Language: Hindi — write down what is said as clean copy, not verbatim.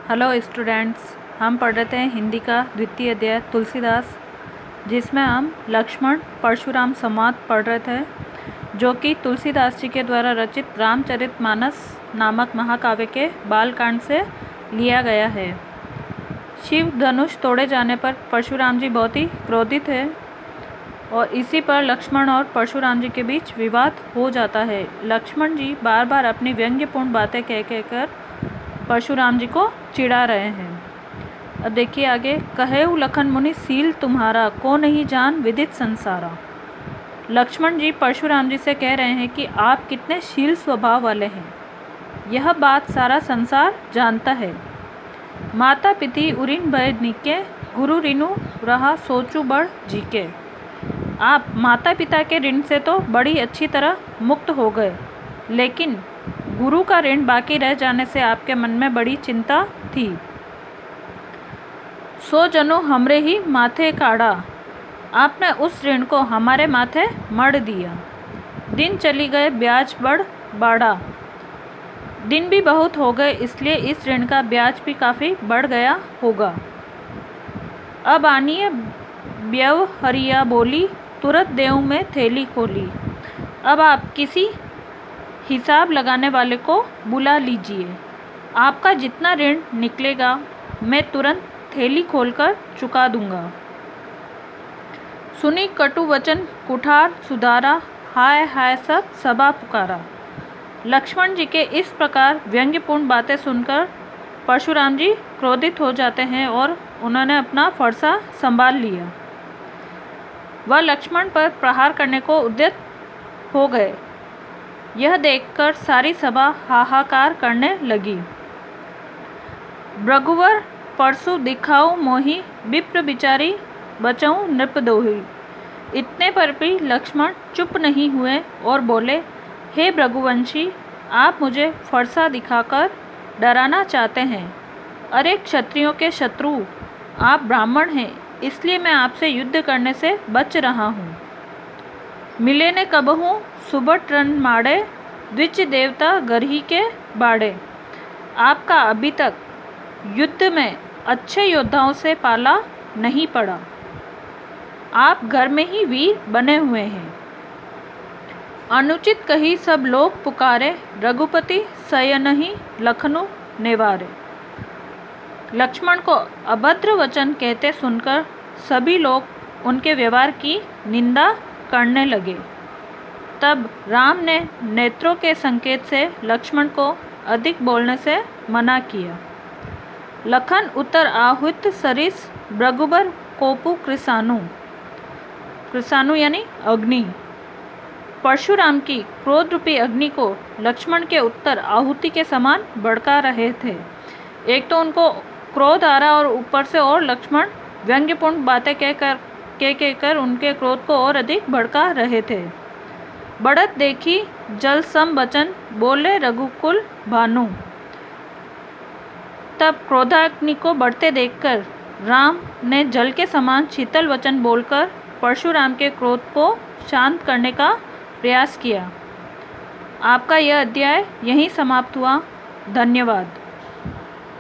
हेलो स्टूडेंट्स, हम पढ़ रहे थे हिंदी का द्वितीय अध्याय तुलसीदास, जिसमें हम लक्ष्मण परशुराम संवाद पढ़ रहे थे, जो कि तुलसीदास जी के द्वारा रचित रामचरितमानस नामक महाकाव्य के बालकांड से लिया गया है। शिव धनुष तोड़े जाने पर परशुराम जी बहुत ही क्रोधित है और इसी पर लक्ष्मण और परशुराम जी के बीच विवाद हो जाता है। लक्ष्मण जी बार बार अपनी व्यंग्यपूर्ण बातें कह कहकर परशुराम जी को चिढ़ा रहे हैं। अब देखिए आगे, कहेउ लखन मुनि सील तुम्हारा, को नहीं जान विदित संसारा। लक्ष्मण जी परशुराम जी से कह रहे हैं कि आप कितने शील स्वभाव वाले हैं, यह बात सारा संसार जानता है। माता पिती उरिन भय निके, गुरु ऋनु रहा सोचू बड़ जीके। आप माता पिता के ऋण से तो बड़ी अच्छी तरह मुक्त हो गए, लेकिन गुरु का ऋण बाकी रह जाने से आपके मन में बड़ी चिंता थी। सो जनो हमरे ही माथे काढ़ा, आपने उस ऋण को हमारे माथे मढ़ दिया। दिन चली गए ब्याज बढ़ बाढ़ा, दिन भी बहुत हो गए, इसलिए इस ऋण का ब्याज भी काफ़ी बढ़ गया होगा। अब आनिए व्यवहरिया बोली, तुरंत देऊँ में थैली खोली। अब आप किसी हिसाब लगाने वाले को बुला लीजिए, आपका जितना ऋण निकलेगा मैं तुरंत थैली खोलकर चुका दूंगा। सुनी कटु वचन कुठार सुधारा, हाय हाय सब सभा पुकारा। लक्ष्मण जी के इस प्रकार व्यंग्यपूर्ण बातें सुनकर परशुराम जी क्रोधित हो जाते हैं और उन्होंने अपना फरसा संभाल लिया। वह लक्ष्मण पर प्रहार करने को उद्यत हो गए। यह देखकर सारी सभा हाहाकार करने लगी। भृगुवर परसु दिखाऊ मोही, विप्र बिचारी बचाऊं नृपदोही। इतने पर भी लक्ष्मण चुप नहीं हुए और बोले, हे भृगुवंशी, आप मुझे फरसा दिखाकर डराना चाहते हैं। अरे क्षत्रियों के शत्रु, आप ब्राह्मण हैं, इसलिए मैं आपसे युद्ध करने से बच रहा हूँ। मिले ने कबहू सुबट रन माड़े, द्विज देवता गरही के बाड़े। आपका अभी तक युद्ध में अच्छे योद्धाओं से पाला नहीं पड़ा, आप घर में ही वीर बने हुए हैं। अनुचित कही सब लोग पुकारे, रघुपति सयनहि लखनु नेवारे। लक्ष्मण को अभद्र वचन कहते सुनकर सभी लोग उनके व्यवहार की निंदा करने लगे। तब राम ने नेत्रों के संकेत से लक्ष्मण को अधिक बोलने से मना किया। लखन उतर आहुत सरिस, भृगुबर कोपु कृसानु। कृसानु यानी अग्नि। परशुराम की क्रोध रूपी अग्नि को लक्ष्मण के उत्तर आहुति के समान भड़का रहे थे। एक तो उनको क्रोध आ रहा और ऊपर से और लक्ष्मण व्यंग्यपूर्ण बातें कहकर उनके क्रोध को और अधिक भड़का रहे थे। बढ़त देखी जल सम वचन, बोले रघुकुल भानु। तब क्रोधाग्नि को बढ़ते देखकर राम ने जल के समान शीतल वचन बोलकर परशुराम के क्रोध को शांत करने का प्रयास किया। आपका यह अध्याय यहीं समाप्त हुआ। धन्यवाद।